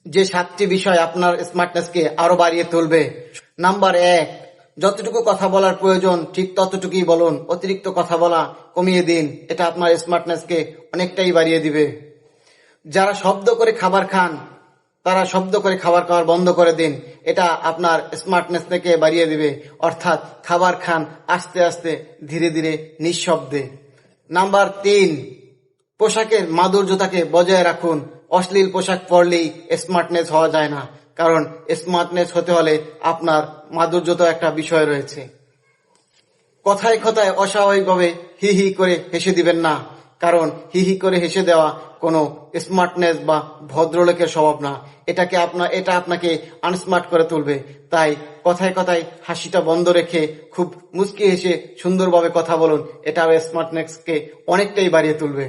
যে 7টি বিষয় আপনার স্মার্টনেসকে আরো বাড়িয়ে তুলবে। নাম্বার 1, যতটুকু কথা বলার প্রয়োজন ঠিক ততটুকুই বলুন, অতিরিক্ত কথা বলা কমিয়ে দিন, এটা আপনার স্মার্টনেসকে অনেকটাই বাড়িয়ে দিবে। যারা শব্দ করে খাবার খান তারা শব্দ করে খাবার খাওয়ার বন্ধ করে দিন, এটা আপনার স্মার্টনেস থেকে বাড়িয়ে দিবে। অর্থাৎ খাবার খান আস্তে আস্তে, ধীরে ধীরে, নিঃশব্দে। নাম্বার 3, পোশাকের মাধুর্যতাকে বজায় রাখুন। অশ্লীল পোশাক পরলেই স্মার্টনেস হওয়া যায় না, কারণ স্মার্টনেস হতে হলে আপনার মাধুর্যতা একটা বিষয় রয়েছে। কথায় কথায় অস্বাভাবিকভাবে হি হি করে হেসে দিবেন না, কারণ হি হি করে হেসে দেওয়া কোনো স্মার্টনেস বা ভদ্রলোকের স্বভাব না। এটা আপনাকে আনস্মার্ট করে তুলবে। তাই কথায় কথায় হাসিটা বন্ধ রেখে খুব মুচকি হেসে সুন্দরভাবে কথা বলুন, এটা স্মার্টনেসকে অনেকটাই বাড়িয়ে তুলবে।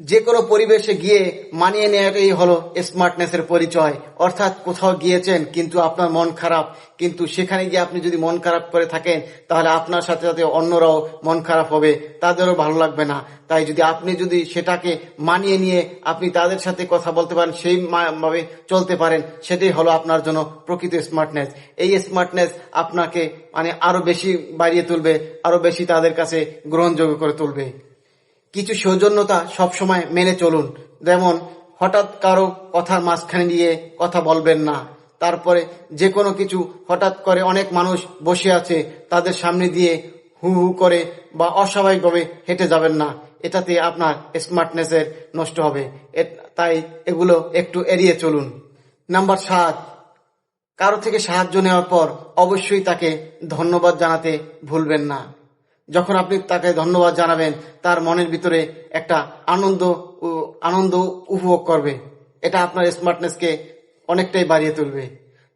যে কোনো পরিবেশে গিয়ে মানিয়ে নেওয়াটাই হলো স্মার্টনেসের পরিচয়। অর্থাৎ কোথাও গিয়েছেন কিন্তু আপনার মন খারাপ, কিন্তু সেখানে গিয়ে আপনি যদি মন খারাপ করে থাকেন তাহলে আপনার সাথে সাথে অন্যরাও মন খারাপ হবে, তাদেরও ভালো লাগবে না। তাই আপনি যদি সেটাকে মানিয়ে নিয়ে আপনি তাদের সাথে কথা বলতে পারেন, সেই ভাবে চলতে পারেন, সেটাই হলো আপনার জন্য প্রকৃত স্মার্টনেস। এই স্মার্টনেস আপনাকে আরো বেশি বাড়িয়ে তুলবে, আরো বেশি তাদের কাছে গ্রহণযোগ্য করে তুলবে। কিছু সৌজন্যতা সবসময় মেনে চলুন, যেমন হঠাৎ কারো কথার মাঝখানে নিয়ে কথা বলবেন না। তারপরে যে কোনো কিছু হঠাৎ করে, অনেক মানুষ বসে আছে তাদের সামনে দিয়ে হু হু করে বা অস্বাভাবিকভাবে হেঁটে যাবেন না, এটাতে আপনার স্মার্টনেসের নষ্ট হবে। তাই এগুলো একটু এড়িয়ে চলুন। নাম্বার 7, কারো থেকে সাহায্য নেওয়ার পর অবশ্যই তাকে ধন্যবাদ জানাতে ভুলবেন না। যখন আপনি তাকে ধন্যবাদ জানাবেন, তার মনের ভিতরে একটা আনন্দ উপভোগ করবে, এটা আপনার স্মার্টনেসকে অনেকটাই বাড়িয়ে তুলবে।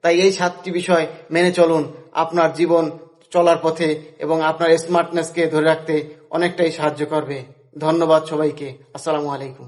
তাই এই 7টি বিষয় মেনে চলুন আপনার জীবন চলার পথে, এবং আপনার স্মার্টনেসকে ধরে রাখতে অনেকটাই সাহায্য করবে। ধন্যবাদ সবাইকে। আসসালামু আলাইকুম।